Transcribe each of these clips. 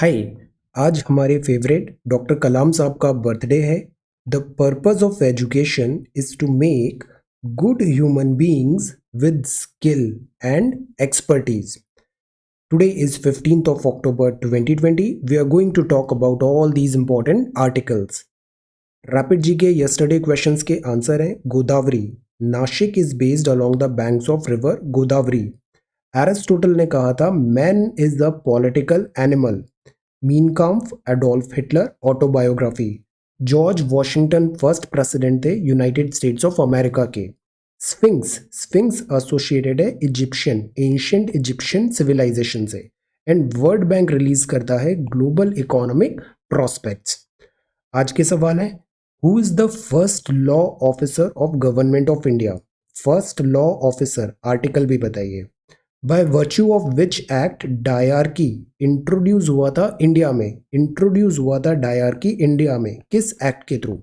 हाय। आज हमारे favourite doctor कलाम साहब का बर्थडे है। The purpose of education is to make good human beings with skill and expertise. Today is 15th of October 2020. We are going to talk about all these important articles. Rapid G K yesterday questions के answer हैं Godavari. Nashik is based along the banks of river Godavari. Aristotle ने कहा था man is the political animal. Mein Kampf Adolf Hitler autobiography. George Washington first president थे United States of America के. Sphinx sphinx associated है Egyptian ancient Egyptian civilisation से. And World Bank release करता है global economic prospects. आज के सवाल है who is the first law officer of government of India. First law officer article भी बताइए. By virtue of which act dyarchy introduce हुआ था इंडिया में. इंट्रोड्यूस हुआ था डायरकी इंडिया में किस एक्ट के थ्रू.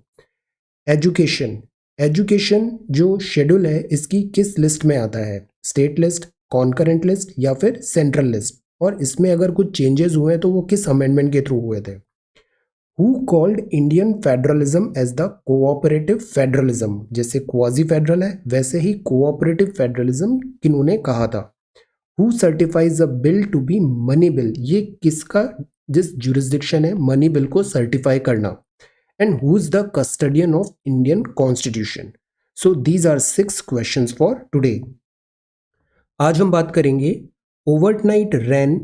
एजुकेशन एजुकेशन जो शेड्यूल है इसकी किस लिस्ट में आता है. स्टेट लिस्ट, कॉन्करेंट लिस्ट या फिर सेंट्रल लिस्ट. और इसमें अगर कुछ चेंजेस हुए हैं तो वो किस अमेंडमेंट के थ्रू हुए थे. Who called Indian federalism as the cooperative federalism. जैसे क्वाजी फेडरल है वैसे ही कोऑपरेटिव फेडरलिज्म किन्होंने कहा था. Who certifies a bill to be money bill. ये किसका जिस जुरिस्डिक्शन है मनी बिल को सर्टिफाई करना. And who is the custodian of Indian constitution. So these are 6 questions for today. आज हम बात करेंगे overnight rain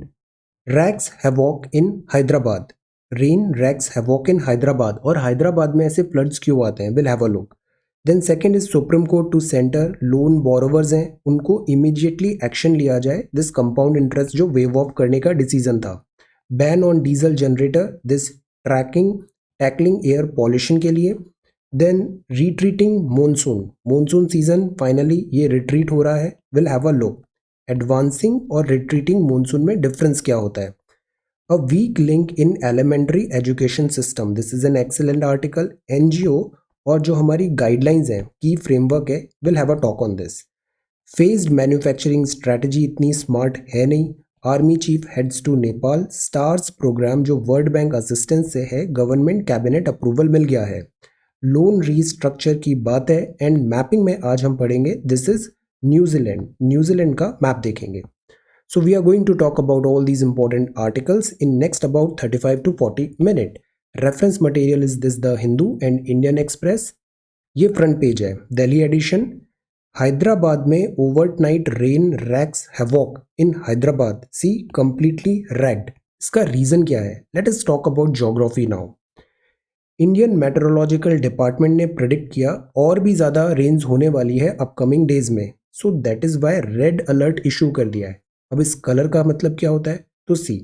wreaks havoc in Hyderabad. Rain wreaks havoc in Hyderabad. और हैदराबाद में ऐसे फ्लड्स क्यों आते हैं will have a look. Then second is supreme court to centre loan borrowers हैं उनको इमीडिएटली एक्शन लिया जाए दिस कंपाउंड इंटरेस्ट जो वेव ऑफ करने का डिसीजन था. Ban on diesel generator this tackling air pollution के लिए. Then retreating monsoon season finally ये रिट्रीट हो रहा है will have a look. Advancing और रिट्रीटिंग मॉनसून में डिफरेंस क्या होता है. A weak link in elementary education system this is an excellent article. NGO और जो हमारी गाइडलाइंस हैं की फ्रेमवर्क है will have a talk on this. Phased manufacturing strategy इतनी स्मार्ट है नहीं. Army chief heads to Nepal. STARS program जो वर्ल्ड बैंक असिस्टेंस से है गवर्नमेंट कैबिनेट अप्रूवल मिल गया है. लोन रीस्ट्रक्चर की बात है. एंड मैपिंग में आज हम पढ़ेंगे दिस इज न्यूजीलैंड का मैप देखेंगे. So we are going to talk about all these important articles in next about 35 to 40 minutes. Reference material is this The Hindu and Indian Express. ये front page है Delhi edition. Hyderabad में overnight rain wreaks havoc in Hyderabad. See completely ragged. इसका reason क्या है. Let us talk about geography now. Indian meteorological department ने predict किया और भी ज़्यादा रेंज होने वाली है अपकमिंग डेज में. So that is why red alert issue कर दिया है. अब इस कलर का मतलब क्या होता है तो सी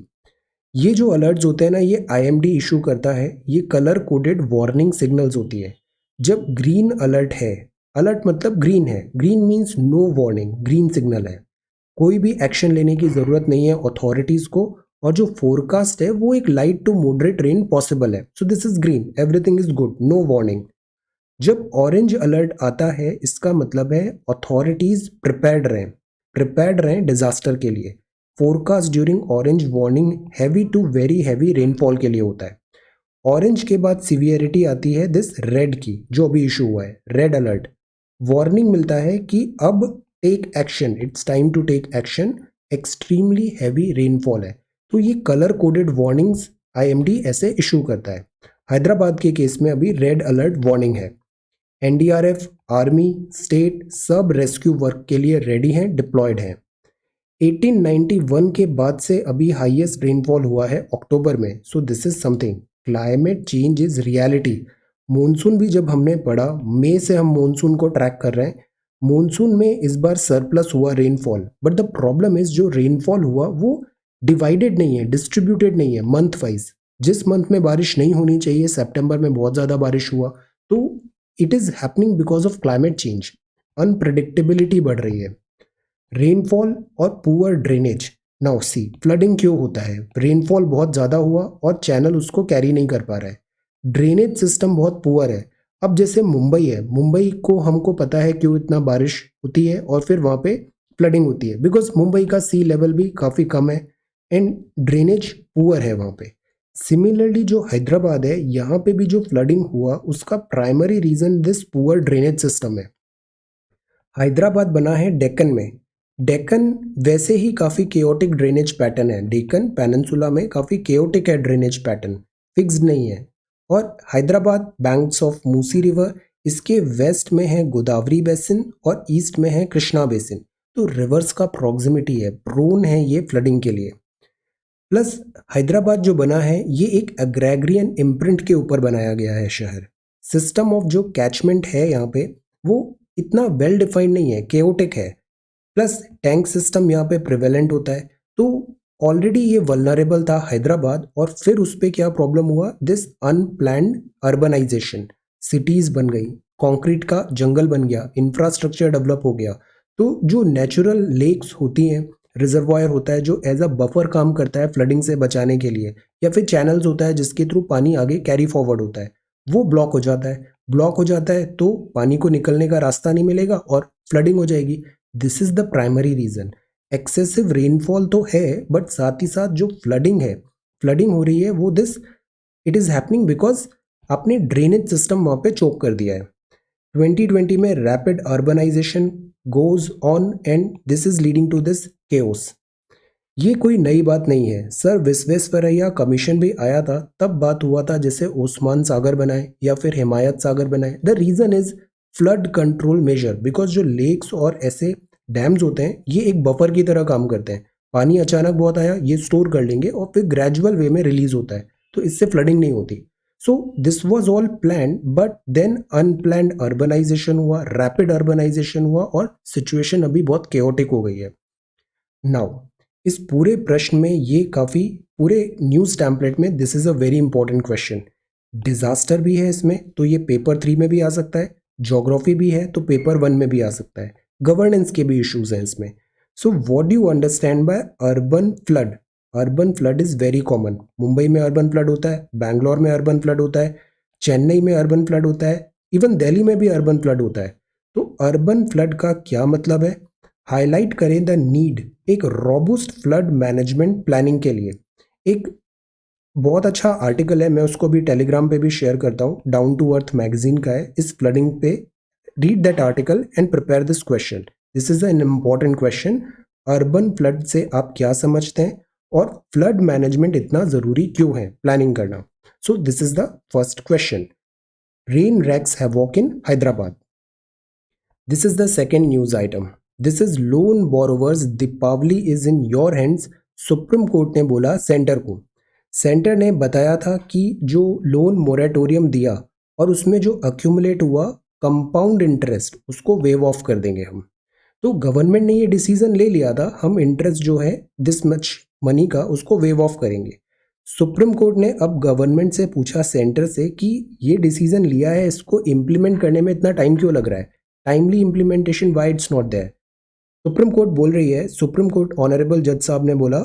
ये जो अलर्ट्स होते हैं ना ये आईएमडी इशू करता है. ये कलर कोडेड वार्निंग सिग्नल्स होती है. जब ग्रीन अलर्ट है, अलर्ट मतलब ग्रीन है, green means no warning, green signal है, कोई भी एक्शन लेने की ज़रूरत नहीं है अथॉरिटीज़ को. और जो फोरकास्ट है वो एक light to moderate rain possible है. So this is green, everything is good, no warning. जब ऑरेंज अलर्ट आता है इसका मतलब है अथॉरिटीज़ प्रिपेयर्ड रहें डिजास्टर के लिए. Forecast during orange warning heavy to very heavy rainfall के लिए होता है. ऑरेंज के बाद सीवियरिटी आती है दिस रेड की जो अभी इशू हुआ है रेड अलर्ट. वार्निंग मिलता है कि अब take action, it's time to take action, extremely heavy rainfall है. तो ये कलर कोडेड वार्निंग्स आईएमडी ऐसे इशू करता है. हैदराबाद के केस में अभी रेड अलर्ट वार्निंग है. एनडीआरएफ, आर्मी, स्टेट सब रेस्क्यू वर्क के लिए रेडी हैं, डिप्लॉयड हैं. 1891 के बाद से अभी हाईएस्ट रेनफॉल हुआ है अक्टूबर में. सो this is something. Climate change is reality. Monsoon भी जब हमने पढ़ा, मई से हम मॉनसून को ट्रैक कर रहे हैं. मॉनसून में इस बार सरप्लस हुआ rainfall. But the problem is जो रेनफॉल हुआ वो डिवाइडेड नहीं है, डिस्ट्रीब्यूटेड नहीं है मंथ वाइज. जिस मंथ में बारिश नहीं होनी चाहिए, सितंबर में बहुत ज़्यादा बारिश हुआ. तो it is happening because of climate change. Unpredictability बढ़ रही है. रेनफॉल और poor drainage. Now see flooding क्यों होता है. रेनफॉल बहुत ज़्यादा हुआ और चैनल उसको कैरी नहीं कर पा रहा है. ड्रेनेज सिस्टम बहुत पुअर है. अब जैसे मुंबई है, मुंबई को हमको पता है क्यों इतना बारिश होती है और फिर वहाँ पे फ्लडिंग होती है. बिकॉज मुंबई का सी लेवल भी काफ़ी कम है एंड ड्रेनेज पुअर है वहाँ पे. सिमिलरली जो हैदराबाद है, यहाँ पे भी जो फ्लडिंग हुआ उसका primary reason this poor drainage system है। हैदराबाद बना है डेक्कन में। डेक्कन वैसे ही काफ़ी केओटिक ड्रेनेज पैटर्न है, डेक्कन पेनिनसुला में काफ़ी केओटिक है ड्रेनेज पैटर्न, फिक्स्ड नहीं है। और Hyderabad banks of Musi river, इसके वेस्ट में है गोदावरी बेसिन और ईस्ट में है कृष्णा बेसिन। तो रिवर्स का प्रॉक्सिमिटी है, प्रोन है ये फ्लडिंग के लिए। प्लस हैदराबाद जो बना है ये एक एग्रेग्रियन इम्प्रिंट के ऊपर बनाया गया है शहर। सिस्टम ऑफ जो कैचमेंट है यहाँ पे वो इतना वेल डिफाइंड नहीं है, केओटिक है। प्लस टैंक सिस्टम यहाँ पे प्रिवेलेंट होता है। तो ऑलरेडी ये वल्नरेबल था हैदराबाद, और फिर उस पर क्या प्रॉब्लम हुआ, दिस अनप्लैन्ड अर्बनाइजेशन, सिटीज बन गई, कंक्रीट का जंगल बन गया, इंफ्रास्ट्रक्चर डेवलप हो गया। तो जो नेचुरल लेक्स होती हैं, रिजर्वायर होता है जो एज अ बफर काम करता है फ्लडिंग से बचाने के लिए, या फिर चैनल्स होता है जिसके थ्रू पानी आगे कैरी फॉरवर्ड होता है, वो ब्लॉक हो जाता है। ब्लॉक हो जाता है तो पानी को निकलने का रास्ता नहीं मिलेगा और फ्लडिंग हो जाएगी। This is the primary reason. Excessive rainfall तो है, बट साथ ही साथ जो फ्लडिंग है, फ्लडिंग हो रही है वो this it is happening because आपने ड्रेनेज सिस्टम वहां पे चोक कर दिया है। 2020 में rapid urbanisation goes on and this is leading to this chaos. ये कोई नई बात नहीं है सर, विश्वेश्वरैया कमीशन भी आया था तब बात हुआ था जैसे ओस्मान सागर बनाए या फिर हिमायत सागर बनाए। The reason is flood control measure, because जो लेक्स और ऐसे डैम्स होते हैं ये एक बफर की तरह काम करते हैं। पानी अचानक बहुत आया, ये स्टोर कर लेंगे और फिर ग्रेजुअल वे में रिलीज होता है, तो इससे फ्लडिंग नहीं होती। So this was all plan, but then unplanned urbanisation हुआ, रैपिड अर्बनाइजेशन हुआ और सिचुएशन अभी बहुत केओटिक हो गई है। नाउ इस पूरे प्रश्न में ये काफ़ी पूरे न्यूज़ टैम्पलेट में this is a very important question. Disaster भी है इसमें तो ये पेपर 3 में भी आ सकता है, ज्योग्राफी भी है तो पेपर 1 में भी आ सकता है, गवर्नेंस के भी इश्यूज हैं इसमें। So what do you understand by urban flood? Urban flood is very common. Mumbai में अर्बन फ्लड होता है, बैंगलोर में अर्बन फ्लड होता है, चेन्नई में अर्बन फ्लड होता है, इवन दिल्ली में भी अर्बन फ्लड होता है। तो अर्बन फ्लड का क्या मतलब है? हाईलाइट करें द नीड एक रोबुस्ट फ्लड मैनेजमेंट प्लानिंग के लिए। एक बहुत अच्छा आर्टिकल है, मैं उसको भी टेलीग्राम पे भी शेयर करता हूँ, डाउन टू अर्थ मैगजीन का है, इस फ्लडिंग पे। Read that article and prepare this question. This is an important question. Urban flood से आप क्या समझते हैं और फ्लड मैनेजमेंट इतना ज़रूरी क्यों है प्लानिंग करना? So this is the first question. Rain wreaks havoc in Hyderabad. This is the second news item. This is loan borrowers Deepavali is in your hands. Supreme court ने बोला सेंटर को। सेंटर ने बताया था कि जो लोन मोरेटोरियम दिया और उसमें जो अक्यूमुलेट हुआ कंपाउंड इंटरेस्ट उसको वेव ऑफ कर देंगे हम। तो गवर्नमेंट ने ये डिसीजन ले लिया था, हम इंटरेस्ट जो है दिस मच मनी का उसको वेव ऑफ करेंगे। सुप्रीम कोर्ट ने अब गवर्नमेंट से पूछा सेंटर से कि ये डिसीजन लिया है, इसको इम्प्लीमेंट करने में इतना टाइम क्यों लग रहा है, timely implementation why it's not there. Supreme court बोल रही है, सुप्रीम कोर्ट ऑनरेबल जज साहब ने बोला,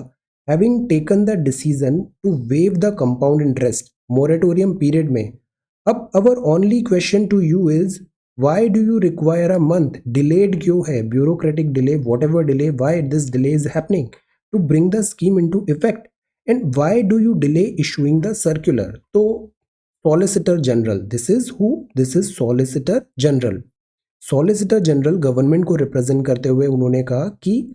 having taken the decision to waive the compound interest moratorium period में, अब our only question to you is why do you require a month? Delayed क्यों है, bureaucratic delay, whatever delay, why this delay is happening to bring the scheme into effect, and why do you delay issuing the circular? तो solicitor general, this is who, this is solicitor general. Solicitor general government को represent करते हुए उन्होंने कहा कि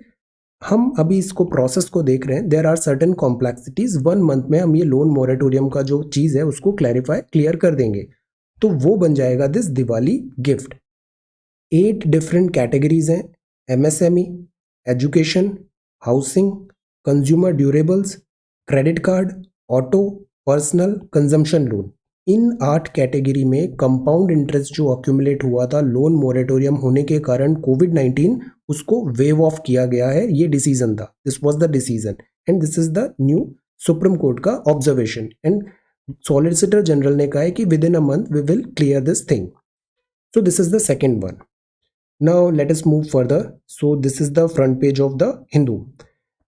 हम अभी इसको प्रोसेस को देख रहे हैं, there are certain complexities, 1 month में हम ये लोन मोरेटोरियम का जो चीज़ है उसको क्लियर कर देंगे, तो वो बन जाएगा this Diwali gift. 8 different categories हैं, MSME, education, housing, consumer durables, credit card, auto, personal, consumption loan. इन 8 कैटेगरी में कंपाउंड इंटरेस्ट जो अक्यूमुलेट हुआ था लोन मोरेटोरियम होने के कारण कोविड-19, उसको वेव ऑफ किया गया है, ये डिसीजन था, this was the decision and this is the new supreme court का ऑब्जर्वेशन। एंड सॉलिसिटर जनरल ने कहा है कि within a month we will clear this thing. So this is the second one. Now let us move further. So this is the front page of the Hindu.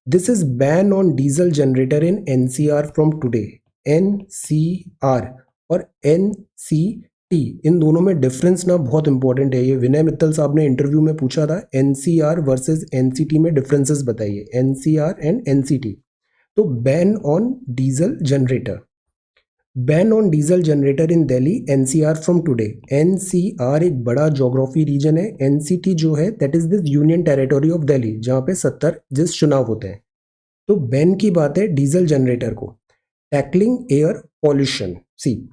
This is ban on diesel generator in NCR from today. NCR और NCT, इन दोनों में difference ना बहुत important है, ये विनय मित्तल साहब ने इंटरव्यू में पूछा था, एनसीआर वर्सेस एनसीटी में डिफरेंसेस बताइए, एनसीआर एंड एनसीटी। तो ban on diesel generator, ban on diesel generator in Delhi NCR from today. NCR एक बड़ा ज्योग्राफी रीजन है। एनसीटी जो है that is this union territory of Delhi, जहाँ पे 70 जिस चुनाव होते हैं। तो बैन की बात है डीजल जनरेटर को। टैकलिंग एयर पॉल्यूशन, सी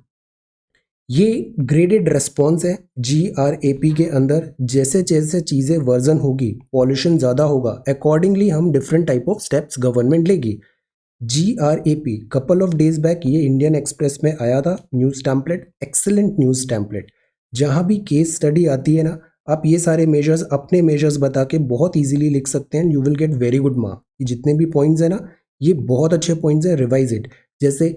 ये ग्रेडेड रेस्पॉन्स है। GRAP के अंदर जैसे जैसे चीज़ें वर्जन होगी, पॉल्यूशन ज़्यादा होगा, अकॉर्डिंगली हम different type of steps government लेगी। GRAP couple of days back ये इंडियन एक्सप्रेस में आया था news template, excellent news template. जहाँ भी केस स्टडी आती है ना, आप ये सारे मेजर्स अपने मेजर्स बता के बहुत इजीली लिख सकते हैं। You will get very good mark. ये जितने भी पॉइंट्स है ना, ये बहुत अच्छे पॉइंट्स हैं, रिवाइज इट। जैसे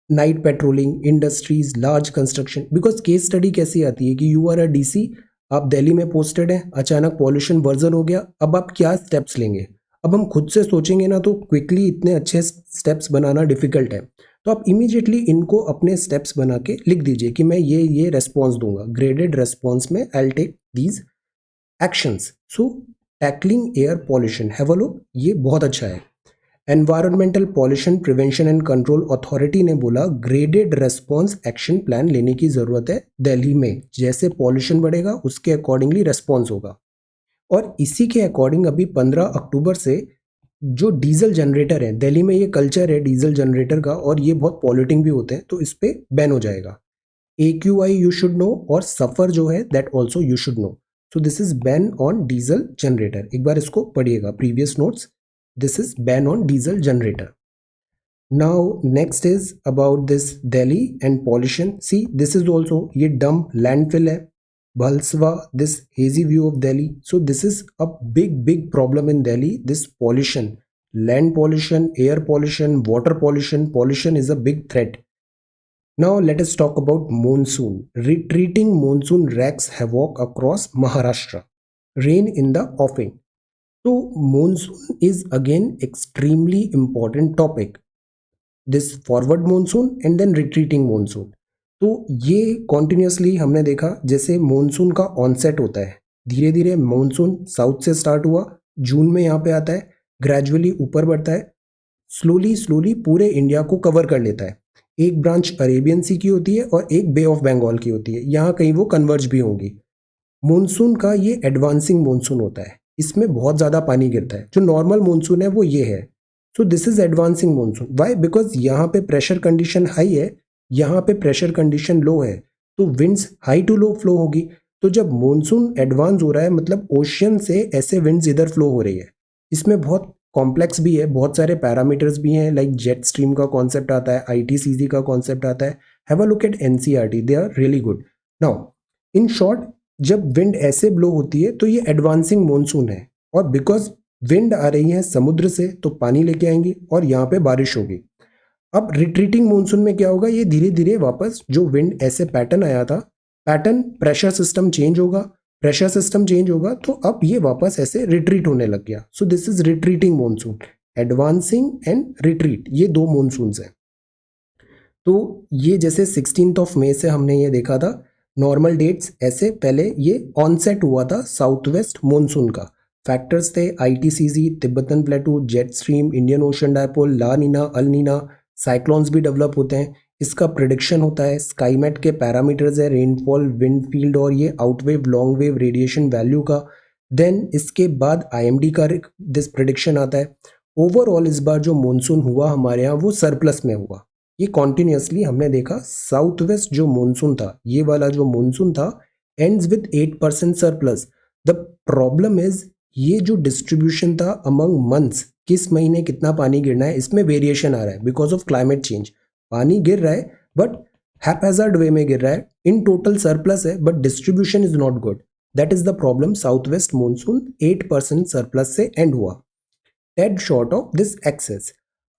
night patrolling, industries, large construction. Because case study कैसी आती है कि यू आर अ DC, आप दिल्ली में पोस्टेड हैं, अचानक पॉल्यूशन वर्जन हो गया, अब आप क्या स्टेप्स लेंगे। अब हम खुद से सोचेंगे ना तो क्विकली इतने अच्छे स्टेप्स बनाना डिफिकल्ट है। तो आप इमीडिएटली इनको अपने स्टेप्स बना के लिख दीजिए कि मैं ये रेस्पॉन्स दूंगा, ग्रेडेड रेस्पॉन्स में I will take these actions. So tackling air pollution, have a look, ये बहुत अच्छा है। Environmental pollution prevention and control authority ने बोला ग्रेडेड रेस्पॉन्स एक्शन प्लान लेने की जरूरत है दिल्ली में। जैसे पॉल्यूशन बढ़ेगा उसके अकॉर्डिंगली रेस्पॉन्स होगा। और इसी के अकॉर्डिंग अभी 15 अक्टूबर से जो डीजल जनरेटर है दिल्ली में, ये कल्चर है डीजल जनरेटर का और ये बहुत पॉल्यूटिंग भी होते हैं, तो इस पे बैन हो जाएगा। AQI यू शुड नो और सफर जो है that also you should know. So this is ban on diesel generator. एक बार इसको पढ़िएगा, previous notes. This is ban on diesel generator. Now next is about this Delhi and pollution. See, this is also ये dump landfill है, Bhalswa, this hazy view of Delhi. So this is a big problem in Delhi. This pollution, land pollution, air pollution, water pollution. Pollution is a big threat. Now let us talk about monsoon. Retreating monsoon wreaks havoc across Maharashtra. Rain in the offing. So monsoon is again extremely important topic. This forward monsoon and then retreating monsoon. तो ये continuously हमने देखा जैसे monsoon का onset होता है, धीरे धीरे मानसून साउथ से स्टार्ट हुआ, जून में यहाँ पे आता है, ग्रेजुअली ऊपर बढ़ता है, स्लोली स्लोली पूरे इंडिया को कवर कर लेता है। एक ब्रांच अरेबियन सी की होती है और एक बे ऑफ बंगाल की होती है, यहाँ कहीं वो कन्वर्ज भी होंगी। मानसून का ये एडवांसिंग मानसून होता है, इसमें बहुत ज़्यादा पानी गिरता है। जो नॉर्मल मानसून है वो ये है। So this is advancing monsoon. Why? Because यहाँ पे प्रेशर कंडीशन हाई है, यहाँ पे प्रेशर कंडीशन लो है, तो winds high to low flow होगी। तो जब मानसून एडवांस हो रहा है मतलब ओशियन से ऐसे विंड्स इधर फ्लो हो रही है। इसमें बहुत कॉम्प्लेक्स भी है, बहुत सारे पैरामीटर्स भी हैं, लाइक जेट स्ट्रीम का कॉन्सेप्ट आता है, ITCZ का कॉन्सेप्ट आता है। Have a look at NCERT, they are really good. Now in short, जब विंड ऐसे ब्लो होती है तो ये एडवांसिंग मानसून है। और बिकॉज विंड आ रही है समुद्र से तो पानी लेके आएंगी और यहाँ पे बारिश होगी। अब रिट्रीटिंग मानसून में क्या होगा, ये धीरे धीरे वापस जो विंड ऐसे पैटर्न आया था, पैटर्न प्रेशर सिस्टम चेंज होगा, प्रेशर सिस्टम चेंज होगा तो अब ये वापस ऐसे रिट्रीट होने लग गया। सो this is retreating monsoon. Advancing and retreat, ये दो मानसून्स हैं। तो ये जैसे 16 मई से हमने ये देखा था नॉर्मल डेट्स, ऐसे पहले ये ऑनसेट हुआ था साउथ वेस्ट मानसून का। फैक्टर्स थे ITCZ, Tibetan plateau, jet stream, Indian Ocean dipole, La Nina, El Nina, cyclones भी डेवलप होते हैं। इसका प्रिडिक्शन होता है, स्काईमेट के पैरामीटर्स है, रेनफॉल, विंड फील्ड और ये आउटवेव लॉन्ग वेव रेडिएशन वैल्यू का। देन इसके बाद IMD का दिस प्रिडिक्शन आता है। ओवरऑल इस बार जो मानसून हुआ हमारे यहाँ वो सरप्लस में हुआ। ये कॉन्टिन्यूसली हमने देखा साउथ वेस्ट जो मानसून था, ये वाला जो मानसून था ends with 8% surplus. The problem is ये जो डिस्ट्रीब्यूशन था अमंग मंथ्स, किस महीने कितना पानी गिरना है, इसमें वेरिएशन आ रहा है बिकॉज ऑफ क्लाइमेट चेंज। पानी गिर रहा है बट हैपहैज़र्ड वे में गिर रहा है। इन टोटल सरप्लस है but distribution is not good. That is the problem. South west monsoon 8% surplus से एंड हुआ, dead short of this excess.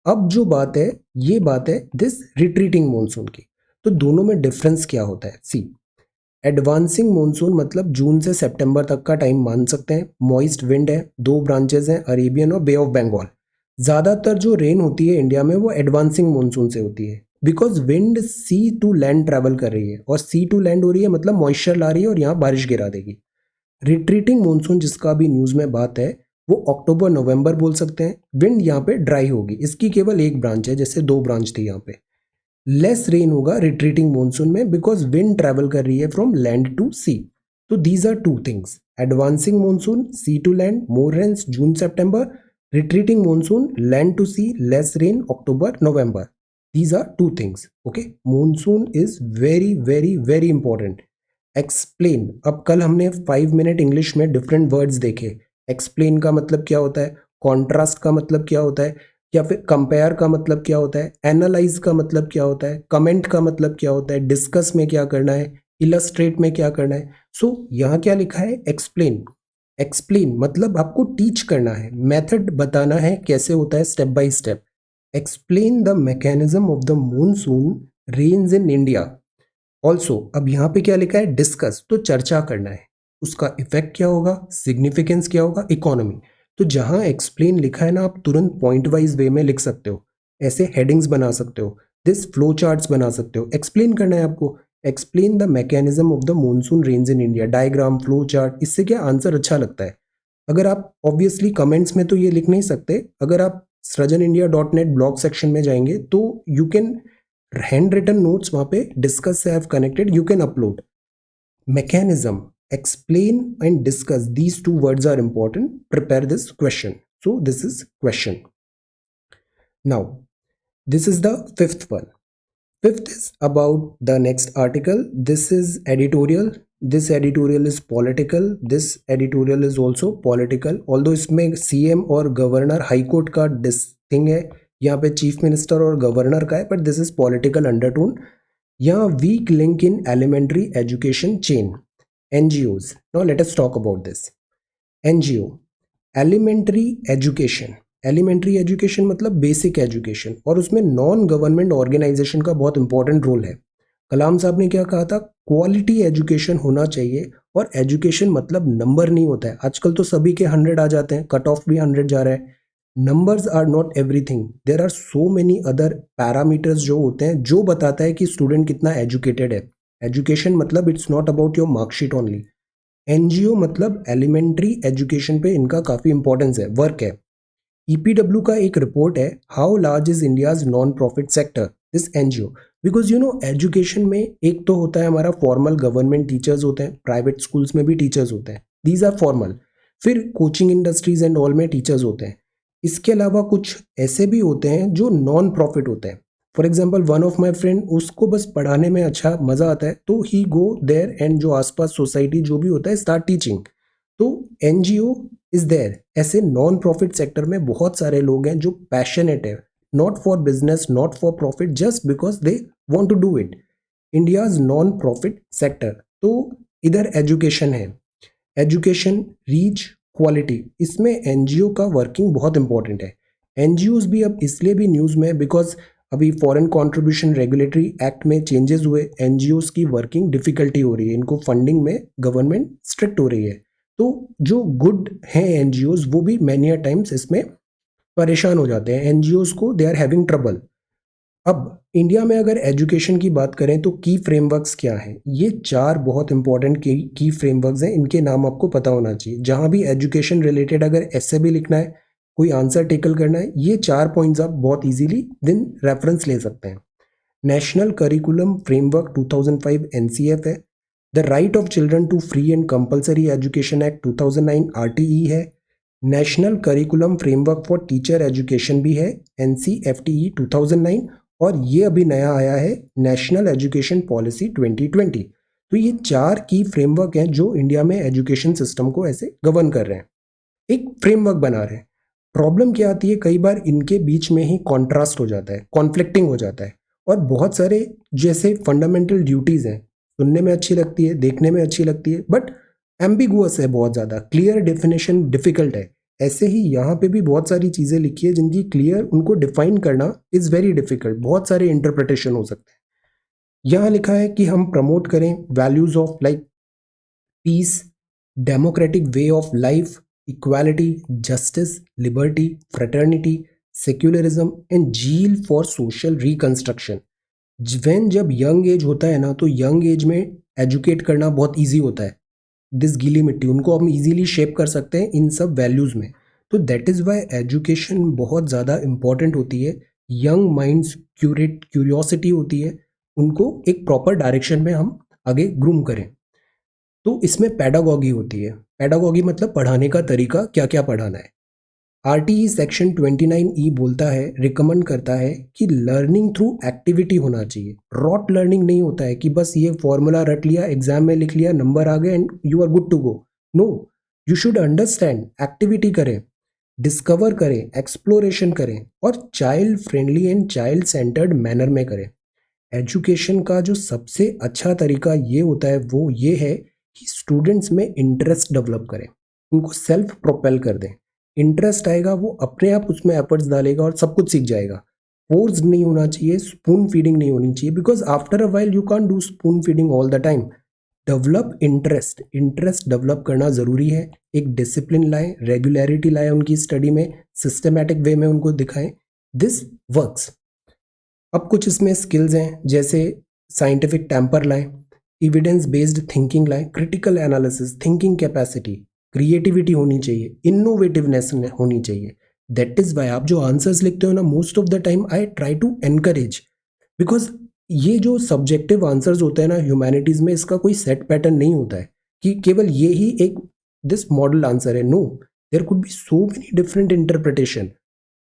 अब जो बात है, ये बात है दिस रिट्रीटिंग मानसून की। तो दोनों में डिफरेंस क्या होता है? सी, एडवांसिंग मानसून मतलब जून से सितंबर तक का टाइम मान सकते हैं। मॉइस्ट विंड है, दो ब्रांचेस हैं, अरेबियन और बे ऑफ बंगाल। ज़्यादातर जो रेन होती है इंडिया में वो एडवांसिंग मानसून से होती है because wind sea to land travel कर रही है और सी टू लैंड हो रही है मतलब मॉइस्चर ला रही है और यहाँ बारिश गिरा देगी। रिट्रीटिंग मानसून जिसका अभी न्यूज़ में बात है वो अक्टूबर नवंबर बोल सकते हैं। विंड यहाँ पे ड्राई होगी, इसकी केवल एक ब्रांच है, जैसे दो ब्रांच थी यहाँ पे। लेस रेन होगा रिट्रीटिंग मॉनसून में बिकॉज विंड ट्रैवल कर रही है फ्रॉम लैंड टू सी. तो these are two things. Advancing monsoon sea to land more rains जून सितंबर. Retreating monsoon land to sea less rain अक्टूबर नवंबर. These are two things. Okay, monsoon is very very very important. Explain. अब कल हमने 5 minute English में different words देखे. Explain का मतलब क्या होता है, कॉन्ट्रास्ट का मतलब क्या होता है, या फिर कंपेयर का मतलब क्या होता है, एनालाइज का मतलब क्या होता है, कमेंट का मतलब क्या होता है, डिस्कस में क्या करना है, इलस्ट्रेट में क्या करना है. सो यहाँ क्या लिखा है, एक्सप्लेन. एक्सप्लेन मतलब आपको टीच करना है, मेथड बताना है कैसे होता है step by step. Explain the mechanism of the monsoon rains in India. Also अब यहाँ पे क्या लिखा है, डिस्कस, तो चर्चा करना है, उसका इफेक्ट क्या होगा, सिग्निफिकेंस क्या होगा, इकोनॉमी. तो जहाँ एक्सप्लेन लिखा है ना, आप तुरंत पॉइंट वाइज वे में लिख सकते हो, ऐसे हेडिंग्स बना सकते हो, दिस फ्लो चार्ट्स बना सकते हो. एक्सप्लेन करना है आपको. Explain the mechanism of the monsoon rains in India, diagram, flow chart, इससे क्या आंसर अच्छा लगता है. अगर आप ऑब्वियसली कमेंट्स में तो ये लिख नहीं सकते, अगर आप srajanindia.net ब्लॉग सेक्शन में जाएंगे तो you can hand written notes वहां पे डिस्कस से have connected you can upload. Mechanism, explain and discuss, these two words are important. Prepare this question. So this is question. Now this is the fifth one. Fifth is about the next article. This is editorial. This editorial is political. This editorial is also political. Although इसमें CM और governor high court का thing है, यहाँ पे chief minister और governor का है, but this is political undertone. यहाँ weak link in elementary education chain, NGOs. Now let us talk about this. NGO, elementary education. Elementary education मतलब बेसिक एजुकेशन, और उसमें नॉन गवर्नमेंट ऑर्गेनाइजेशन का बहुत important role है. कलाम साहब ने क्या कहा था, क्वालिटी एजुकेशन होना चाहिए. और एजुकेशन मतलब नंबर नहीं होता है. आजकल तो सभी के 100 आ जाते हैं, कट ऑफ भी 100 जा रहा है. Numbers are not everything. There are so many other parameters जो होते हैं जो बताता है कि स्टूडेंट कितना एजुकेटेड है. एजुकेशन मतलब it's not about your marksheet only. NGO मतलब एलिमेंट्री एजुकेशन पे इनका काफ़ी इंपॉर्टेंस है, वर्क है. ईपीडब्ल्यू का एक रिपोर्ट है, how large is India's non profit sector, this NGO. Because you know education में एक तो होता है हमारा फॉर्मल गवर्नमेंट टीचर्स होते हैं, प्राइवेट स्कूल्स में भी टीचर्स होते हैं, दीज आर फॉर्मल. फिर कोचिंग इंडस्ट्रीज एंड ऑल में टीचर्स होते हैं. इसके अलावा कुछ ऐसे भी होते हैं जो नॉन प्रॉफिट होते हैं. For example one of my friend, उसको बस पढ़ाने में अच्छा मजा आता है तो ही गो देयर एंड जो आसपास सोसाइटी जो भी होता है स्टार्ट टीचिंग. तो एनजीओ इज देयर. ऐसे नॉन प्रॉफिट सेक्टर में बहुत सारे लोग हैं जो पैशनेट है, not for business, not for profit, just because they want to do it. India's non profit sector. तो इधर एजुकेशन है, एजुकेशन, रीच, क्वालिटी, इसमें एनजीओ का वर्किंग बहुत इंपॉर्टेंट है. एनजीओज भी अब इसलिए भी न्यूज़ में बिकॉज अभी फॉरेन कंट्रीब्यूशन रेगुलेटरी एक्ट में चेंजेस हुए, एनजीओज की वर्किंग डिफिकल्टी हो रही है, इनको फंडिंग में गवर्नमेंट स्ट्रिक्ट हो रही है. तो जो गुड हैं एनजीओज वो भी मैनी टाइम्स इसमें परेशान हो जाते हैं. एनजीओज को दे आर हैविंग ट्रबल. अब इंडिया में अगर एजुकेशन की बात करें तो की फ्रेमवर्क्स क्या हैं, ये 4 बहुत इंपॉर्टेंट की फ्रेमवर्क्स हैं, इनके नाम आपको पता होना चाहिए. जहाँ भी एजुकेशन रिलेटेड अगर ऐसे भी लिखना है, कोई आंसर टेकल करना है, ये 4 पॉइंट्स आप बहुत इजीली दिन रेफरेंस ले सकते हैं. नेशनल करिकुलम फ्रेमवर्क 2005 एनसीएफ है. The right of children to free and compulsory education act 2009 RTE है. National curriculum framework for teacher education भी है, एनसीएफटीई 2009. और ये अभी नया आया है, नेशनल एजुकेशन पॉलिसी 2020. तो ये 4 की फ्रेमवर्क हैं जो इंडिया में एजुकेशन सिस्टम को ऐसे गवर्न कर रहे हैं, एक फ्रेमवर्क बना रहे हैं. प्रॉब्लम क्या आती है, कई बार इनके बीच में ही कॉन्ट्रास्ट हो जाता है, कॉन्फ्लिक्टिंग हो जाता है. और बहुत सारे जैसे फंडामेंटल ड्यूटीज़ हैं, सुनने में अच्छी लगती है, देखने में अच्छी लगती है, बट एम्बिगुअस है बहुत ज़्यादा, क्लियर डेफिनेशन डिफिकल्ट है. ऐसे ही यहाँ पे भी बहुत सारी चीज़ें लिखी है जिनकी क्लियर उनको डिफाइन करना इज़ वेरी डिफिकल्ट, बहुत सारे इंटरप्रिटेशन हो सकते हैं. यहाँ लिखा है कि हम प्रमोट करें values of like peace, democratic way of life, equality, justice, liberty, fraternity, secularism and zeal for social reconstruction. जब यंग एज होता है ना, तो यंग एज में एजुकेट करना बहुत ईजी होता है. दिस गीली मिट्टी उनको हम इजीली शेप कर सकते हैं इन सब वैल्यूज़ में. तो दैट इज़ वाई एजुकेशन बहुत ज़्यादा इम्पॉर्टेंट होती है. यंग माइंड्स क्यूरियोसिटी होती है, उनको एक प्रॉपर डायरेक्शन में हम आगे ग्रूम करें। तो इसमें पैडागॉगी होती है। पैडागॉगी मतलब पढ़ाने का तरीका, क्या क्या पढ़ाना है। आरटीई सेक्शन 29E बोलता है, रिकमेंड करता है कि लर्निंग थ्रू एक्टिविटी होना चाहिए। रॉट लर्निंग नहीं होता है कि बस ये फॉर्मूला रट लिया, एग्जाम में लिख लिया, नंबर आ गए and you are good to go. No, you should understand, activity करें, डिस्कवर करें, एक्सप्लोरेशन करें और child friendly and child centred manner में करें। एजुकेशन का जो सबसे अच्छा तरीका ये होता है वो ये है कि स्टूडेंट्स में इंटरेस्ट डेवलप करें, उनको सेल्फ प्रोपेल कर दें। इंटरेस्ट आएगा, वो अपने आप उसमें एफर्ट्स डालेगा और सब कुछ सीख जाएगा। फोर्स नहीं होना चाहिए, स्पून फीडिंग नहीं होनी चाहिए, because after a while you can't do spoon feeding all the time. Develop interest, interest develop करना ज़रूरी है। एक डिसिप्लिन लाएं, रेगुलरिटी लाएं उनकी स्टडी में, सिस्टमैटिक वे में उनको दिखाएं, दिस वर्क्स। अब कुछ इसमें स्किल्स हैं, जैसे साइंटिफिक टेम्पर लाएं, एविडेंस बेस्ड थिंकिंग लाएं, critical analysis, thinking capacity, creativity होनी चाहिए, इनोवेटिवनेस होनी चाहिए। दैट इज वाई आप जो आंसर्स लिखते हो ना, most of the time I try to encourage, because ये जो सब्जेक्टिव आंसर्स होते हैं ना ह्यूमैनिटीज में, इसका कोई सेट पैटर्न नहीं होता है कि केवल ये ही एक दिस मॉडल आंसर है। No, there could be so many different interpretation.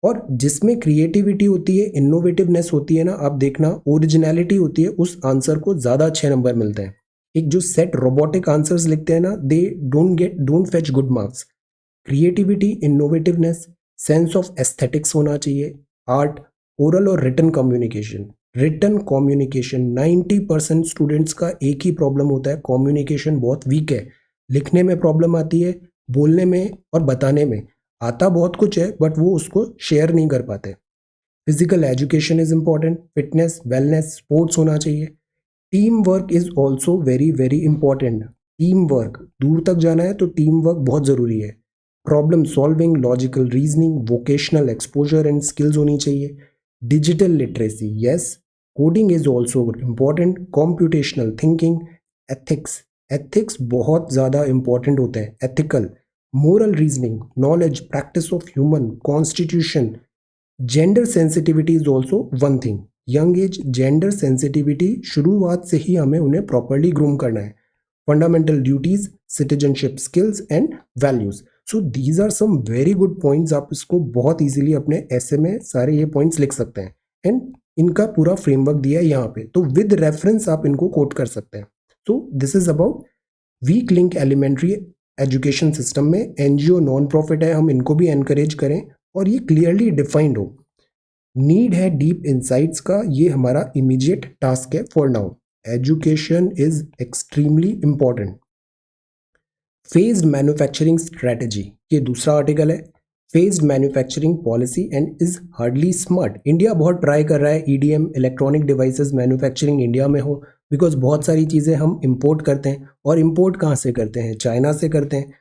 और जिसमें क्रिएटिविटी होती है, इनोवेटिवनेस होती है ना, आप देखना ओरिजिनलिटी होती है, उस आंसर को ज़्यादा अच्छे नंबर मिलते हैं। एक जो सेट रोबोटिक आंसर्स लिखते हैं ना, they don't fetch good marks. Creativity, innovativeness, sense of aesthetics होना चाहिए, आर्ट, ओरल और written communication. Written communication 90% students का एक ही प्रॉब्लम होता है, कम्युनिकेशन बहुत वीक है। लिखने में प्रॉब्लम आती है, बोलने में और बताने में आता बहुत कुछ है, बट वो उसको शेयर नहीं कर पाते। Physical education is important, fitness, wellness, sports होना चाहिए। Team work is also very very important. Team work, दूर तक जाना है तो टीम वर्क बहुत ज़रूरी है। Problem solving, logical reasoning, vocational exposure and skills होनी चाहिए। Digital literacy, yes, coding is also important, computational thinking, ethics, ethics बहुत ज़्यादा इंपॉर्टेंट होते हैं, ethical, moral reasoning, knowledge, practice of human constitution. Gender sensitivity is also one thing. Young age gender sensitivity शुरुआत से ही हमें उन्हें properly groom करना है. Fundamental duties, citizenship skills and values. So these are some very good points. आप इसको बहुत easily अपने essay में सारे ये points लिख सकते हैं and इनका पूरा framework दिया है यहाँ पे, तो with reference आप इनको quote कर सकते हैं. So this is about weak link elementary education system में। एनजीओ नॉन प्रॉफिट है, हम इनको भी एनकरेज करें और ये क्लियरली डिफाइंड हो। नीड है डीप इंसाइट्स का, ये हमारा इमीडिएट टास्क है for now. Education is extremely important. Phased manufacturing strategy, ये दूसरा आर्टिकल है। Phased manufacturing policy and is hardly smart. India बहुत ट्राई कर रहा है EDM, electronic devices manufacturing India में हो, बिकॉज बहुत सारी चीज़ें हम इंपोर्ट करते हैं, और इंपोर्ट कहाँ से करते हैं, चाइना से करते हैं।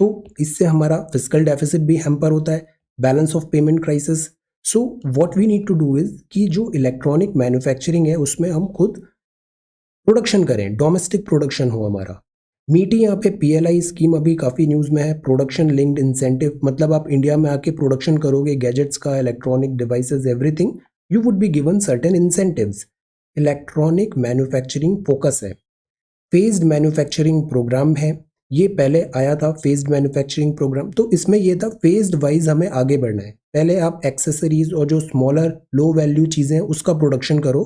तो इससे हमारा फिजिकल डेफिसिट भी हैम्पर होता है, balance of payment crisis. So what we need to do is कि जो इलेक्ट्रॉनिक मैन्युफैक्चरिंग है उसमें हम खुद प्रोडक्शन करें, डोमेस्टिक प्रोडक्शन हो हमारा। मीटी यहाँ पे पीएलआई स्कीम अभी काफ़ी न्यूज़ में है, प्रोडक्शन लिंक्ड इंसेंटिव, मतलब आप इंडिया में आके प्रोडक्शन करोगे गैजेट्स का, electronic devices, everything, you would be given certain incentives. Electronic manufacturing focus है। फेज्ड मैन्युफैक्चरिंग प्रोग्राम है, ये पहले आया था फेज्ड मैन्युफैक्चरिंग प्रोग्राम, तो इसमें ये था फेज्ड वाइज हमें आगे बढ़ना है। पहले आप एक्सेसरीज और जो स्मॉलर लो वैल्यू चीज़ें हैं उसका प्रोडक्शन करो,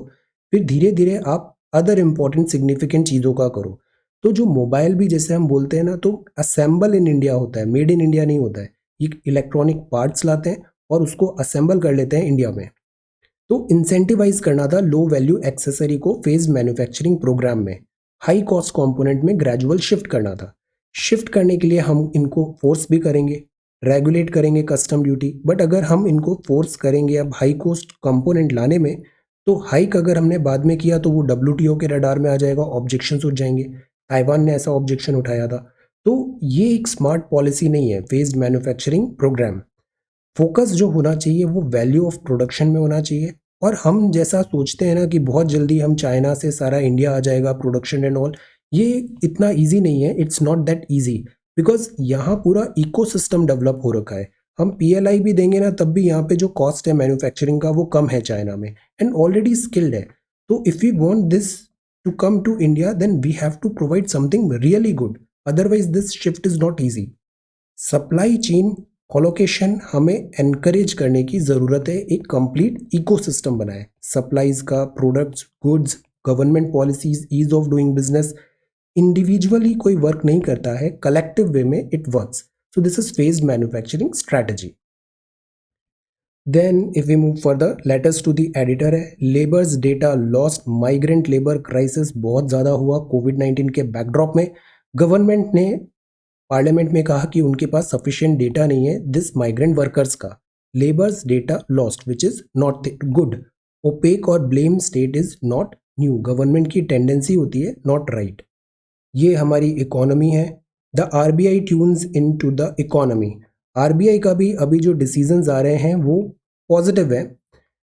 फिर धीरे धीरे आप अदर इंपॉर्टेंट सिग्निफिकेंट चीज़ों का करो। तो जो मोबाइल भी जैसे हम बोलते हैं ना, तो असेंबल इन इंडिया होता है, मेड इन इंडिया नहीं होता है। ये इलेक्ट्रॉनिक पार्ट्स लाते हैं और उसको असेंबल कर लेते हैं इंडिया में। तो इंसेंटिवाइज करना था लो वैल्यू एक्सेसरी को फेज्ड मैन्युफैक्चरिंग प्रोग्राम में। हाई कॉस्ट कंपोनेंट में ग्रेजुअल शिफ्ट करना था। शिफ्ट करने के लिए हम इनको फोर्स भी करेंगे, रेगुलेट करेंगे कस्टम ड्यूटी, बट अगर हम इनको फोर्स करेंगे अब हाई कॉस्ट कंपोनेंट लाने में, तो हाइक अगर हमने बाद में किया तो वो डब्ल्यूटीओ के रडार में आ जाएगा, ऑब्जेक्शंस उठ जाएंगे। ताइवान ने ऐसा ऑब्जेक्शन उठाया था। तो ये एक स्मार्ट पॉलिसी नहीं है फेज्ड मैन्युफैक्चरिंग प्रोग्राम। फोकस जो होना चाहिए वो वैल्यू ऑफ प्रोडक्शन में होना चाहिए। और हम जैसा सोचते हैं ना कि बहुत जल्दी हम चाइना से सारा इंडिया आ जाएगा प्रोडक्शन एंड ऑल, ये इतना इजी नहीं है। It's not that easy, because यहाँ पूरा इकोसिस्टम डेवलप हो रखा है। हम PLI भी देंगे ना तब भी यहाँ पे जो कॉस्ट है मैन्युफैक्चरिंग का वो कम है चाइना में, एंड ऑलरेडी स्किल्ड है। तो if we want this to come to India then we have to provide something really good, otherwise this shift is not easy. Supply chain colocation हमें encourage करने की ज़रूरत है, एक कंप्लीट इकोसिस्टम बनाए supplies का, products, goods, government policies, ease of doing business. Individually कोई work नहीं करता है, कलेक्टिव वे में it works. So this is phased manufacturing strategy. Then if we move further, letters to the editor है, labours data lost, migrant labour crisis बहुत ज़्यादा हुआ कोविड-19 के बैकड्रॉप में। गवर्नमेंट ने पार्लियामेंट में कहा कि उनके पास सफिशिएंट डेटा नहीं है दिस माइग्रेंट वर्कर्स का। Labours data lost which is not good. Opaque और blame state is not new, government की टेंडेंसी होती है नॉट राइट। ये हमारी इकोनॉमी है। The RBI tunes in to the economy. RBI का भी अभी जो डिसीजंस आ रहे हैं वो पॉजिटिव है।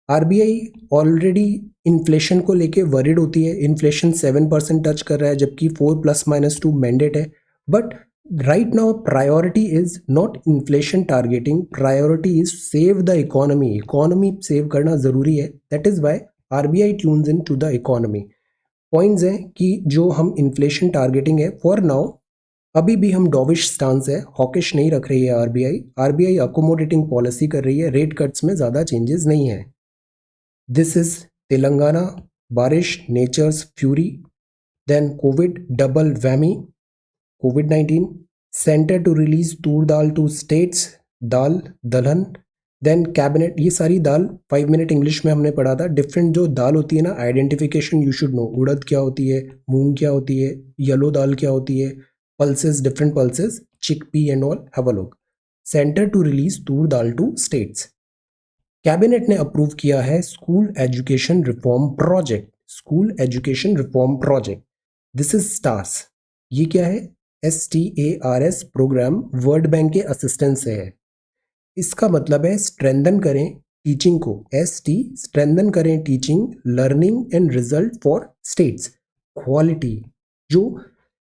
RBI ऑलरेडी इन्फ्लेशन को लेके वरिड होती है, इन्फ्लेशन 7% टच कर रहा है जबकि 4 ± 2 मैंडेट है। But right now priority is not inflation targeting, priority is save the economy save करना ज़रूरी है। that is why RBI tunes into the economy। Points हैं कि जो हम इन्फ्लेशन टारगेटिंग है फॉर नाउ, अभी भी हम डॉविश स्टांस है, हॉकिश नहीं रख रही है RBI अकोमोडेटिंग पॉलिसी कर रही है, रेट कट्स में ज़्यादा चेंजेस नहीं है। दिस इज तेलंगाना, बारिश nature's fury, then Covid double whammy, COVID-19, centre to release toor dal to states, दाल दलहन, देन कैबिनेट। ये सारी दाल 5 मिनट इंग्लिश में हमने पढ़ा था। डिफरेंट जो दाल होती है ना, आइडेंटिफिकेशन यू शुड नो, उड़द क्या होती है, मूंग क्या होती है, येलो दाल क्या होती है, pulses, different pulses, chickpea and all, have a look. Centre to release toor dal to states. Cabinet ने अप्रूव किया है school education reform project, school education reform project. This is STARS. ये क्या है? STARS प्रोग्राम वर्ल्ड बैंक के assistance से है। इसका मतलब है स्ट्रेंथन करें टीचिंग को, स्ट्रेंथन करें teaching, learning and result for states, quality. जो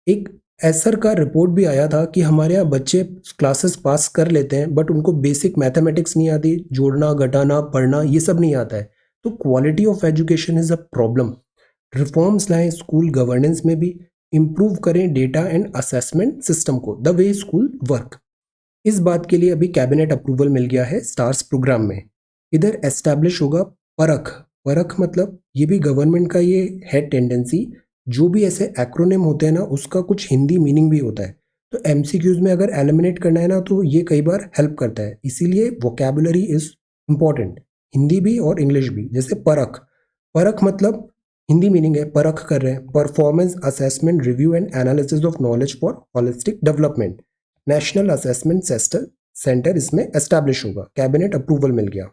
एक एसर का रिपोर्ट भी आया था कि हमारे यहाँ बच्चे क्लासेस पास कर लेते हैं बट उनको बेसिक मैथमेटिक्स नहीं आती, जोड़ना घटाना पढ़ना ये सब नहीं आता है। तो quality of education is a problem. Reforms लाएं स्कूल गवर्नेंस में भी, इम्प्रूव करें डेटा एंड असेसमेंट सिस्टम को, द वे स्कूल वर्क। इस बात के लिए अभी कैबिनेट अप्रूवल मिल गया है स्टार्स प्रोग्राम में। इधर एस्टैब्लिश होगा परख। परख मतलब ये भी गवर्नमेंट का ये है टेंडेंसी, जो भी ऐसे एक्रोनिम होते हैं ना उसका कुछ हिंदी मीनिंग भी होता है। तो MCQs में अगर एलिमिनेट करना है ना तो ये कई बार हेल्प करता है, इसीलिए वोकेबुलरी इज इम्पॉर्टेंट, हिंदी भी और इंग्लिश भी। जैसे परख, परख मतलब हिंदी मीनिंग है परख कर रहे हैं, performance assessment review and analysis of knowledge for holistic development. National assessment centre इसमें एस्टैब्लिश होगा, कैबिनेट अप्रूवल मिल गया।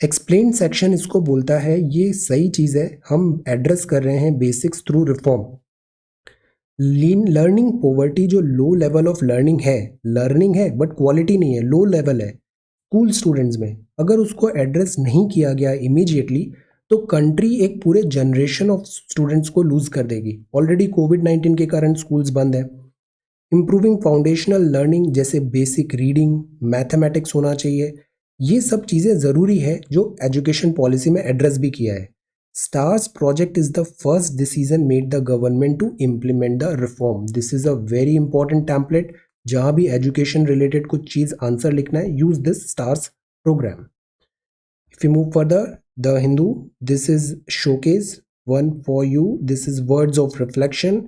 एक्सप्लेन सेक्शन इसको बोलता है, ये सही चीज़ है, हम एड्रेस कर रहे हैं बेसिक्स थ्रू रिफॉर्म। लीन लर्निंग पॉवर्टी, जो लो लेवल ऑफ लर्निंग है बट क्वालिटी नहीं है, लो लेवल है स्कूल स्टूडेंट्स में, अगर उसको एड्रेस नहीं किया गया इमीडिएटली तो कंट्री एक पूरे जनरेशन ऑफ स्टूडेंट्स को लूज कर देगी। ऑलरेडी कोविड-19 के कारण स्कूल्स बंद है। इम्प्रूविंग फाउंडेशनल लर्निंग, जैसे बेसिक रीडिंग, मैथमेटिक्स होना चाहिए, ये सब चीज़ें ज़रूरी है जो एजुकेशन पॉलिसी में एड्रेस भी किया है। STARS project is the first decision made the government to implement the reform. This is a very important template, जहाँ भी एजुकेशन रिलेटेड कुछ चीज़ आंसर लिखना है, use this STARS programme. If you move further, The Hindu, this is showcase one for you. This is words of reflection,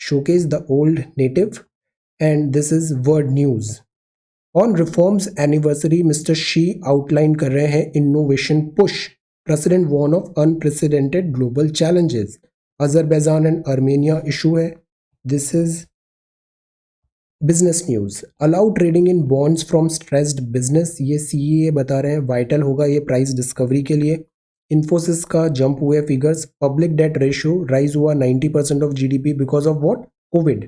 showcase the old native, and this is word news. On reforms anniversary, Mr. Xi outline कर रहे हैं innovation push. President warn of unprecedented global challenges. Azerbaijan and Armenia issue है. This is business news. Allow trading in bonds from stressed business, ये CEA बता रहे हैं vital होगा ये प्राइस डिस्कवरी के लिए। इन्फोसिस का जंप हुए figures, public debt ratio rise हुआ 90% of GDP because of what? Covid.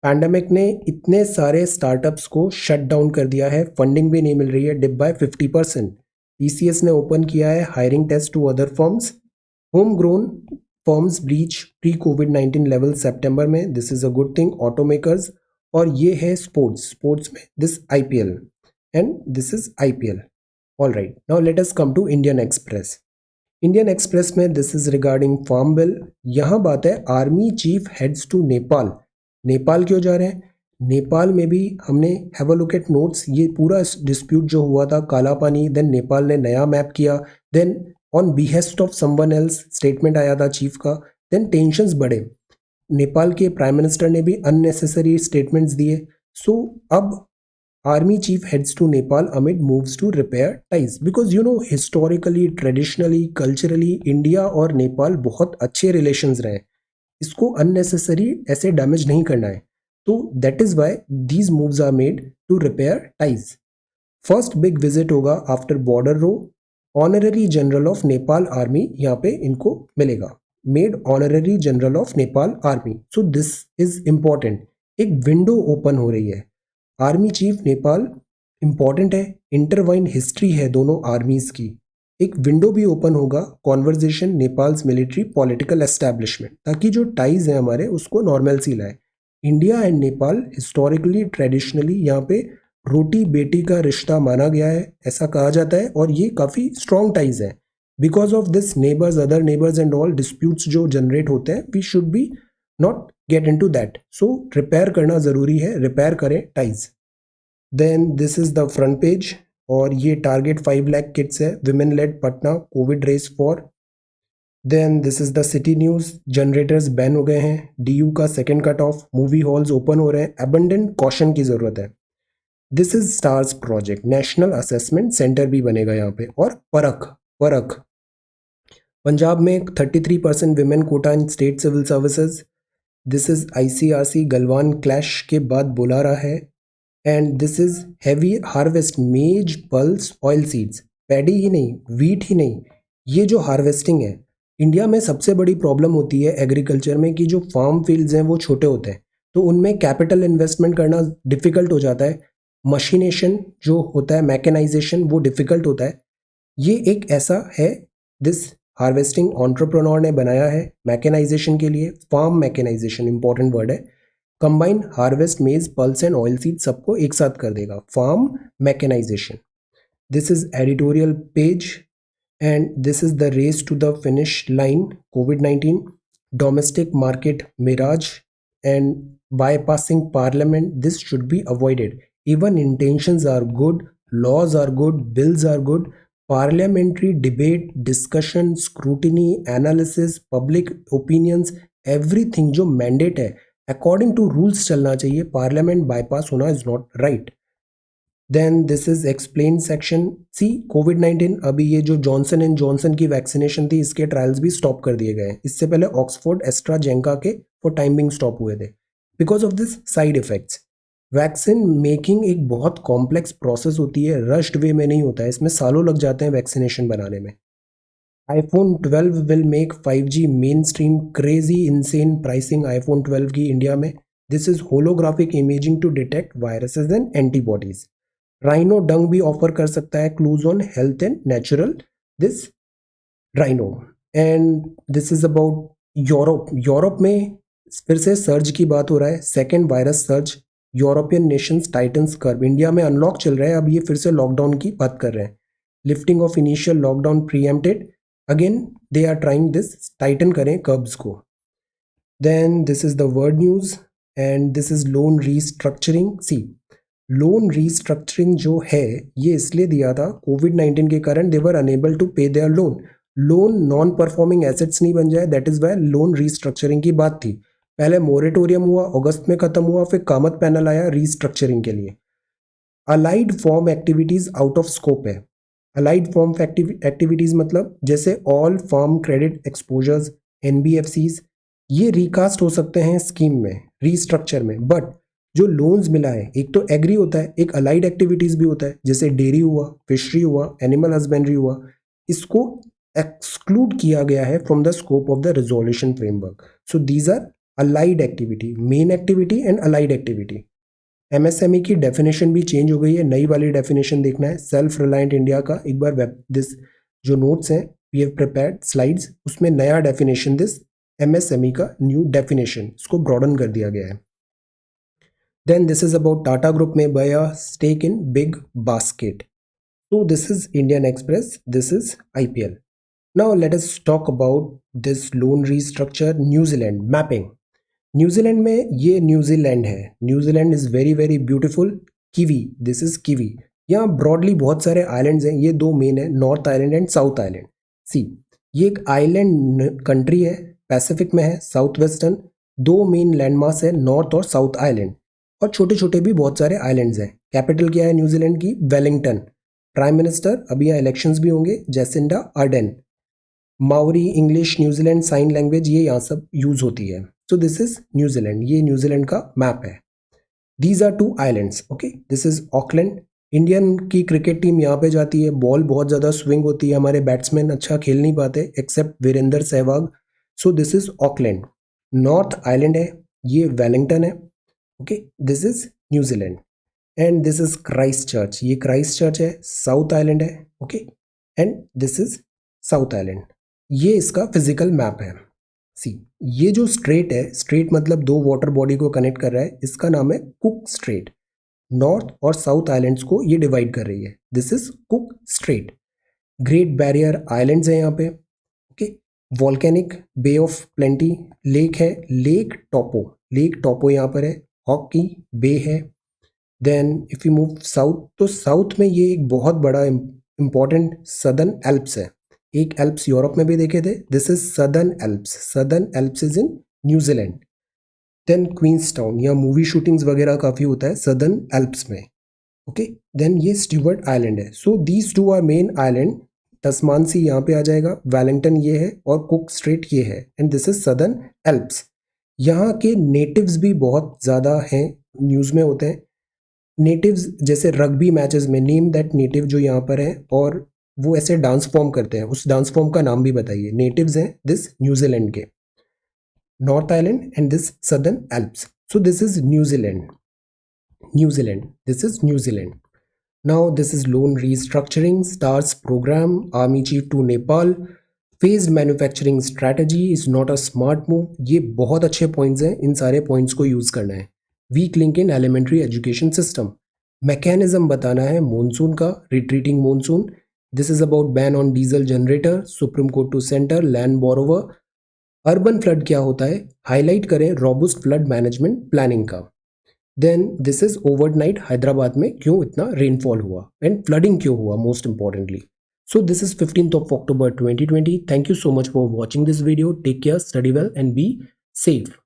Pandemic ने इतने सारे स्टार्टअप्स को शट डाउन कर दिया है, फंडिंग भी नहीं मिल रही है, डिप बाय 50%। TCS ने ओपन किया है hiring test to other firms. Home grown firms breach pre कोविड-19 लेवल सितंबर में, this is a good thing. Auto makers, और ये है स्पोर्ट्स में this IPL। and this is IPL. All right, now let us come to Indian Express. Indian Express में this is regarding farm bill. यहाँ बात है army chief heads to Nepal. Nepal क्यों जा रहे हैं? नेपाल में भी हमने have a look at notes. ये पूरा डिस्प्यूट जो हुआ था काला पानी, देन नेपाल ने नया मैप किया, then on behest of someone else statement आया था चीफ का, देन टेंशंस बढ़े. नेपाल के प्राइम मिनिस्टर ने भी अननेसेसरी स्टेटमेंट्स दिए. सो अब Army chief heads to Nepal amid moves to repair ties because you know historically, traditionally, culturally India और नेपाल बहुत अच्छे relations रहे. इसको unnecessary ऐसे damage नहीं करना है. तो that is why these moves are made to repair ties. First big visit होगा after border row. Honorary General of Nepal Army यहाँ पे इनको मिलेगा. Made Honorary General of Nepal Army. So this is important. एक window open हो रही है. Army chief Nepal important है, इंटरवाइन हिस्ट्री है दोनों आर्मीज की. एक विंडो भी ओपन होगा conversation Nepals military political establishment, ताकि जो टाइज हैं हमारे उसको नॉर्मलसी लाए. India and Nepal historically traditionally यहाँ पे रोटी बेटी का रिश्ता माना गया है, ऐसा कहा जाता है, और ये काफ़ी स्ट्रॉन्ग टाइज है. Because of this neighbours, other neighbours and all disputes जो जनरेट होते हैं, we should be not get into that. So repair करना ज़रूरी है, रिपेयर करें ties. Then this is the front page, और ये टारगेट 5 लाख किड्स है, women led Patna Covid race for. Then this is the city news, generators ban हो गए हैं, डीयू का second cut of, movie halls open हो रहे हैं, एबंडेंट कॉशन की ज़रूरत है. This is stars project, national assessment centre भी बनेगा यहाँ पे. और परख परख पंजाब में 33% women quota in state civil services. This is ICRC Galwan clash के बाद बुला रहा है. And this is heavy harvest maize pulse oil seeds. Paddy ही नहीं, वीट ही नहीं, ये जो हार्वेस्टिंग है, इंडिया में सबसे बड़ी प्रॉब्लम होती है एग्रीकल्चर में कि जो फार्म फील्ड्स हैं वो छोटे होते हैं, तो उनमें कैपिटल इन्वेस्टमेंट करना डिफिकल्ट हो जाता है. मशीनेशन जो होता है, मैकेनाइजेशन, वो डिफिकल्ट होता है. ये एक ऐसा है, दिस हार्वेस्टिंग एंटरप्रेन्योर ने बनाया है मैकेनाइजेशन के लिए. फार्म मैकेनाइजेशन इंपॉर्टेंट वर्ड है. Combine harvest maize pulse and oil seed सबको एक साथ कर देगा, farm mechanisation. This is editorial page, and this is the race to the finish line. कोविड-19, domestic market mirage and bypassing parliament, this should be avoided. Even intentions are good, laws are good, bills are good. Parliamentary debate, discussion, scrutiny, analysis, public opinions, everything जो mandate है according to rules चलना चाहिए. Parliament bypass होना is not right. Then this is explain section. See कोविड-19, अभी ये जो Johnson and Johnson की वैक्सीनेशन थी, इसके ट्रायल्स भी स्टॉप कर दिए गए. इससे पहले ऑक्सफोर्ड एस्ट्राजेनेका के फॉर टाइम बिंग स्टॉप हुए थे because of this side effects. Vaccine making एक बहुत कॉम्प्लेक्स प्रोसेस होती है, रश्ड वे में नहीं होता है, इसमें सालों लग जाते हैं वैक्सीनेशन बनाने में. iPhone 12 will make 5G mainstream. Crazy insane pricing iPhone 12 की इंडिया में. This is holographic imaging to detect viruses and antibodies. Rhino dung भी ऑफर कर सकता है clues on health and natural this Rhino. And this is about Europe. Europe में फिर से surge की बात हो रहा है, second virus surge. European Nations titans curve. India में अनलॉक चल रहा है, अब ये फिर से लॉकडाउन की बात कर रहे हैं. Lifting of initial lockdown preempted. Again they are trying this, tighten करें कर्ब्स को. Then this is the word news, and this is loan restructuring. See loan restructuring जो है ये इसलिए दिया था कोविड-19 के कारण, they were unable to pay their loan. Loan non performing assets नहीं बन जाए, that is why loan restructuring की बात थी. पहले मोरेटोरियम हुआ, अगस्त में खत्म हुआ, फिर कामत पैनल आया रीस्ट्रक्चरिंग के लिए. Allied form activities out of scope है. अलाइड फॉर्म एक्टिविटीज मतलब जैसे all form credit exposures, NBFCs, ये रिकास्ट हो सकते हैं स्कीम में, रीस्ट्रक्चर में. बट जो लोन्स मिला है, एक तो एग्री होता है, एक अलाइड एक्टिविटीज भी होता है, जैसे डेयरी हुआ, फिशरी हुआ, एनिमल हस्बेंड्री हुआ, इसको एक्सक्लूड किया गया है from the scope of the resolution framework. So these are allied activity, main activity and allied activity. MSME की डेफिनेशन भी चेंज हो गई है, नई वाली डेफिनेशन देखना है सेल्फ रिलायंट इंडिया का, एक बार वेब दिस जो नोट्स हैं वी हैव प्रिपेयर्ड स्लाइड्स, उसमें नया डेफिनेशन दिस MSME का न्यू डेफिनेशन, इसको ब्रॉडन कर दिया गया है. Then this is about Tata Group may buy a stake in Big Basket. So this is Indian Express, this is IPL. Now let us talk about this loan restructure New Zealand mapping. New Zealand में ये New Zealand है. New Zealand is very very beautiful. Kiwi, this is kiwi. यहाँ broadly बहुत सारे islands हैं. ये दो main है, north island and south island. See, ये एक आइलैंड कंट्री है, पैसिफिक में है, साउथ वेस्टर्न. दो मेन लैंडमास है, नॉर्थ और साउथ आइलैंड, और छोटे छोटे भी बहुत सारे आइलैंड्स हैं. कैपिटल क्या है न्यूजीलैंड की? वेलिंगटन. प्राइम मिनिस्टर, अभी यहाँ इलेक्शंस भी होंगे, Jacinda Ardern. Maori, English, New Zealand sign language, ये यहाँ सब यूज होती है. So this is New Zealand. ये न्यूजीलैंड का मैप है. These are two islands. Okay, this is Auckland. Indian की क्रिकेट टीम यहाँ पे जाती है. बॉल बहुत ज़्यादा स्विंग होती है, हमारे बैट्समैन अच्छा खेल नहीं पाते except Virender Sehwag. So this is Auckland. North island है, ये वेलिंगटन है. Okay, this is New Zealand. And this is Christchurch. ये क्राइस्ट चर्च है, साउथ आइलैंड है. Okay, and this is south island. ये इसका फिजिकल मैप है. सी, ये जो स्ट्रेट है, स्ट्रेट मतलब दो वाटर बॉडी को कनेक्ट कर रहा है, इसका नाम है कुक स्ट्रेट. नॉर्थ और साउथ आइलैंड्स को ये डिवाइड कर रही है. This is Cook Strait. Great Barrier islands हैं यहाँ पे. Okay, volcanic, Bay of Plenty, lake है, लेक टॉपो. लेक टॉपो यहाँ पर है. हॉकी बे है. Then if you move south, तो साउथ में ये एक बहुत बड़ा इंपॉर्टेंट सदर्न एल्प्स है. एक एल्प्स यूरोप में भी देखे थे. This is Southern Alps. Southern Alps is in New Zealand. Then Queenstown, यहाँ मूवी शूटिंग्स वगैरह काफ़ी होता है सदर्न एल्प्स में. ओके, देन ये स्टीवर्ट आइलैंड है. So these two are main island. Tasman Sea यहाँ पे आ जाएगा, वेलिंगटन ये है, और कुक स्ट्रेट ये है, and this is Southern Alps. यहाँ के नेटिव्स भी बहुत ज़्यादा हैं, न्यूज़ में होते हैं. नेटिव्स जैसे रग्बी मैचेस में, नेम दैट नेटिव जो यहाँ पर है, और वो ऐसे डांस फॉर्म करते हैं, उस डांस फॉर्म का नाम भी बताइए. नेटिव्स हैं दिस न्यूजीलैंड के, north island and this Southern Alps. So this is New Zealand. New Zealand, this is New Zealand. Now this is loan restructuring, STARS programme, army chief to Nepal, phased manufacturing strategy is not a smart move. ये बहुत अच्छे points हैं, इन सारे points को use करना है. Weak link in elementary education system. Mechanism बताना है मॉनसून का, retreating monsoon. This is about ban on diesel generator, Supreme Court to center, land borrower. Urban flood क्या होता है, हाईलाइट करें robust flood management planning का. Then this is overnight Hyderabad में क्यों इतना रेनफॉल हुआ, and flooding क्यों हुआ most importantly. So this is 15th of October 2020. Thank you so much for watching this video. Take care, study well and be safe.